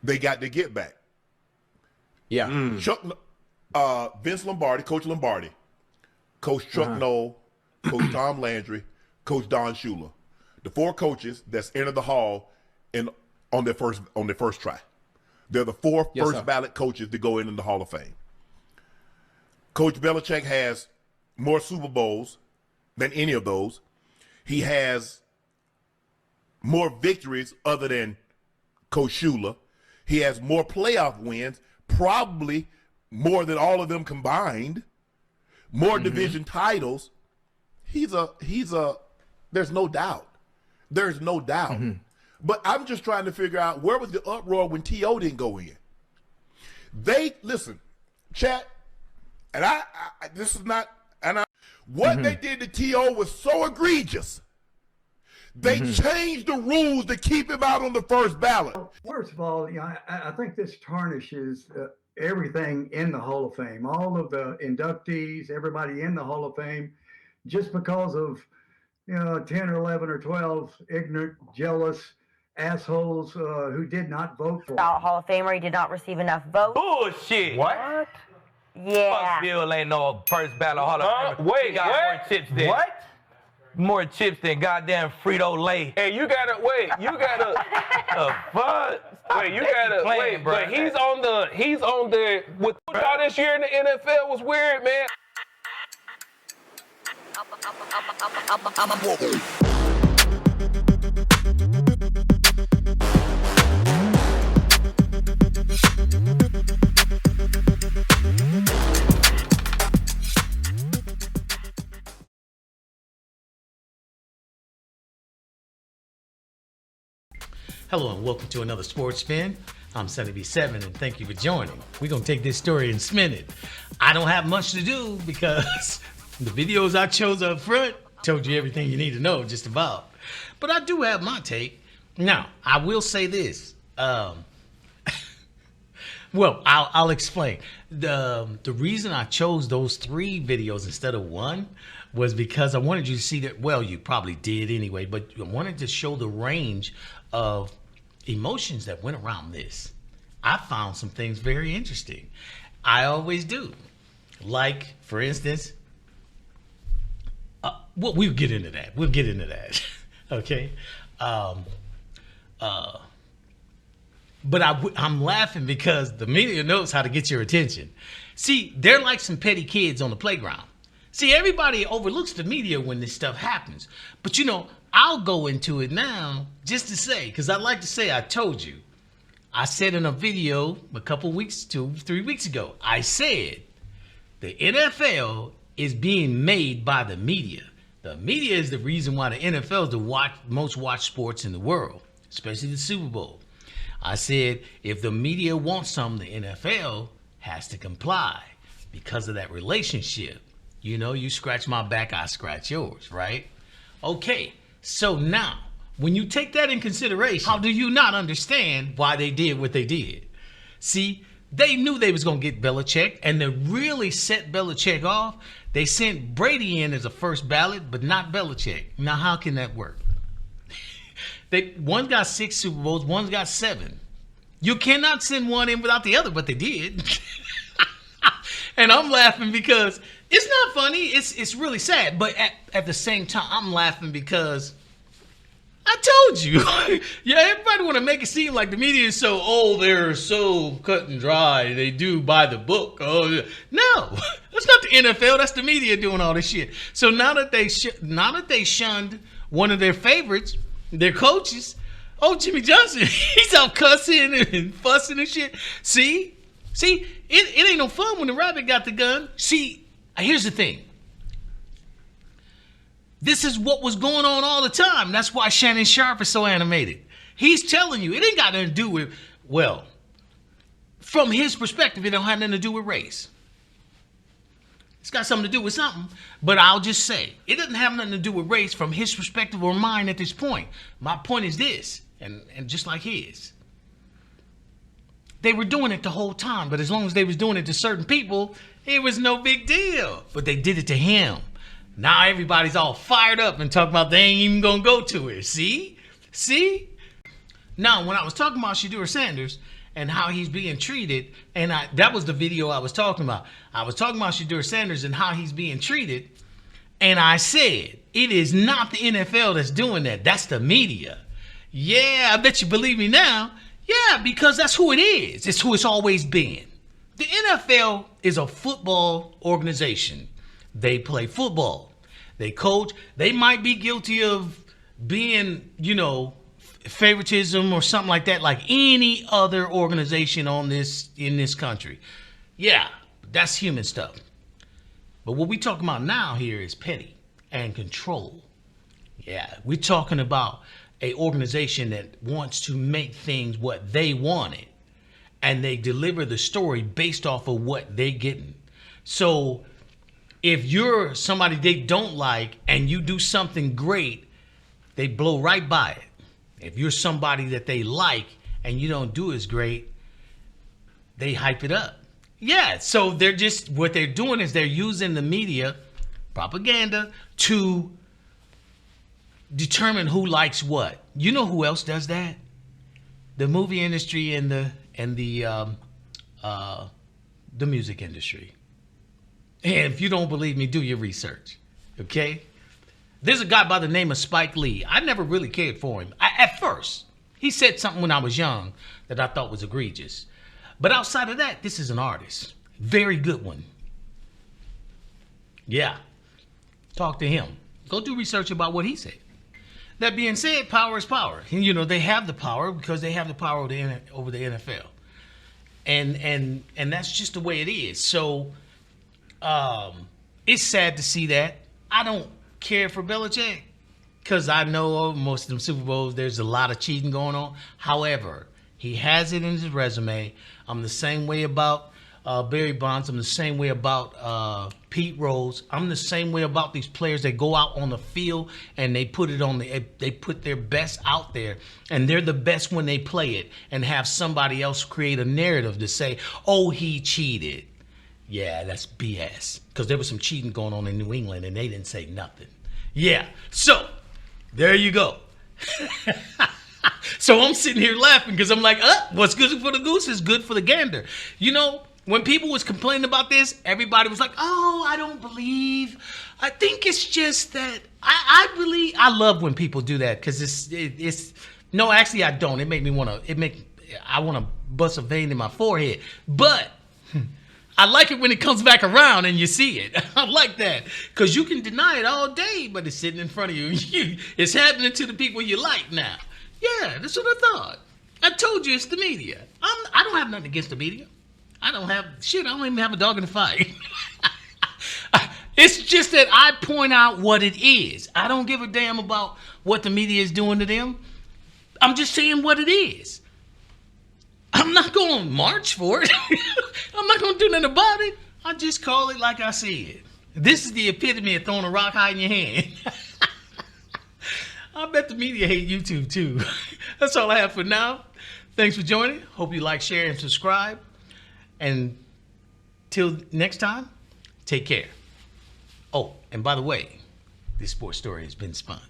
they got to get back. Yeah. Vince Lombardi, Coach Lombardi, Coach Chuck Noll, Coach Tom Landry, Coach Don Shula. The 4 coaches that's entered the hall on their first try. They're the 4 first ballot coaches to go in the Hall of Fame. Coach Belichick has more Super Bowls than any of those. He has more victories other than Coach Shula. He has more playoff wins, probably more than all of them combined. More division titles. There's no doubt. There's no doubt. But I'm just trying to figure out, where was the uproar when T.O. didn't go in? Listen, chat, and this is not, what they did to T.O. was so egregious. They changed the rules to keep him out on the first ballot. First of all, I think this tarnishes everything in the Hall of Fame. All of the inductees, everybody in the Hall of Fame, just because of 10 or 11 or 12 ignorant, jealous assholes who did not vote for him. Hall of Famer, he did not receive enough votes. Bullshit. What? Yeah. Bill ain't no first ballot Hall of Famer. Wait, He got what? more chips than What? More chips than goddamn Frito-Lay. Hey, you gotta Playing, bro. but he's on the with y'all this year in the NFL was weird, man. Hello and welcome to another Sports Spin. I'm Sun-EB7 and thank you for joining. We're going to take this story and spin it. I don't have much to do because the videos I chose up front told you everything you need to know just about. But I do have my take. Now, I will say this. Well, I'll explain. The reason I chose those 3 videos instead of 1 was because I wanted you to see that, well, you probably did anyway, but I wanted to show the range of emotions that went around this. I found some things very interesting. I always do. Like, for instance, well, we'll get into that. Okay. But I'm laughing because the media knows how to get your attention. See, they're like some petty kids on the playground. See, everybody overlooks the media when this stuff happens. But I'll go into it now just to say, because I like to say I told you. I said in a video a couple weeks, 2-3 weeks ago, I said the NFL is being made by the media. The media is the reason why the NFL is the most watched sports in the world, especially the Super Bowl. I said if the media wants something, the NFL has to comply because of that relationship. You scratch my back, I scratch yours, right? Okay, so now, when you take that in consideration, how do you not understand why they did what they did? See, they knew they was going to get Belichick, and to really set Belichick off, they sent Brady in as a first ballot, but not Belichick. Now, how can that work? One's got 6 Super Bowls, one's got 7. You cannot send one in without the other, but they did. And I'm laughing because it's not funny. It's really sad. But at the same time, I'm laughing because I told you. Yeah, everybody want to make it seem like the media is they're so cut and dry. They do by the book. Oh, no, that's not the NFL. That's the media doing all this shit. So now that they shunned one of their favorites, their coaches, Jimmy Johnson, he's out cussing and fussing and shit. See, it ain't no fun when the rabbit got the gun. See, here's the thing. This is what was going on all the time. That's why Shannon Sharpe is so animated. He's telling you, it ain't got nothing to do with, well, from his perspective, it don't have nothing to do with race. It's got something to do with something, but I'll just say, it doesn't have nothing to do with race from his perspective or mine at this point. My point is this, and just like his. They were doing it the whole time, but as long as they was doing it to certain people, it was no big deal. But they did it to him. Now everybody's all fired up and talking about they ain't even gonna go to it. See? Now, when I was talking about Shedeur Sanders, and how he's being treated. And that was the video I was talking about. I was talking about Shedeur Sanders and how he's being treated. And I said, it is not the NFL that's doing that. That's the media. Yeah, I bet you believe me now. Yeah, because that's who it is. It's who it's always been. The NFL is a football organization. They play football. They coach. They might be guilty of being, favoritism or something like that, like any other organization in this country. Yeah, that's human stuff. But what we talking about now here is petty and control. Yeah, we're talking about a organization that wants to make things what they wanted, and they deliver the story based off of what they're getting. So if you're somebody they don't like and you do something great, they blow right by it. If you're somebody that they like and you don't do as great, they hype it up. Yeah, so what they're doing is they're using the media propaganda to determine who likes what. You know who else does that? The movie industry and the music industry. And if you don't believe me, do your research. Okay? There's a guy by the name of Spike Lee. I never really cared for him. At first, he said something when I was young that I thought was egregious. But outside of that, this is an artist. Very good one. Yeah. Talk to him. Go do research about what he said. That being said, power is power. And, they have the power because they have the power over the NFL. And that's just the way it is. So it's sad to see that. I don't care for Belichick because I know most of them Super Bowls, there's a lot of cheating going on. However, he has it in his resume. I'm the same way about Barry Bonds. I'm the same way about Pete Rose. I'm the same way about these players that go out on the field and they put their best out there, and they're the best when they play it, and have somebody else create a narrative to say, oh, he cheated. Yeah, that's BS. Because there was some cheating going on in New England and they didn't say nothing. Yeah, so there you go. So I'm sitting here laughing because I'm like, what's good for the goose is good for the gander. When people was complaining about this, everybody was like, oh, I don't believe. I think it's just that I believe. I love when people do that because it's no, actually I don't. It make me want to, I want to bust a vein in my forehead. But I like it when it comes back around and you see it. I like that because you can deny it all day, but it's sitting in front of you. It's happening to the people you like now. Yeah, that's what I thought. I told you it's the media. I don't have nothing against the media. I don't even have a dog in the fight. It's just that I point out what it is. I don't give a damn about what the media is doing to them. I'm just saying what it is. I'm not going to march for it. I'm not going to do nothing about it. I just call it like I see it. This is the epitome of throwing a rock high in your hand. I bet the media hate YouTube too. That's all I have for now. Thanks for joining. Hope you like, share, and subscribe. And till next time, take care. Oh, and by the way, this sports story has been spun.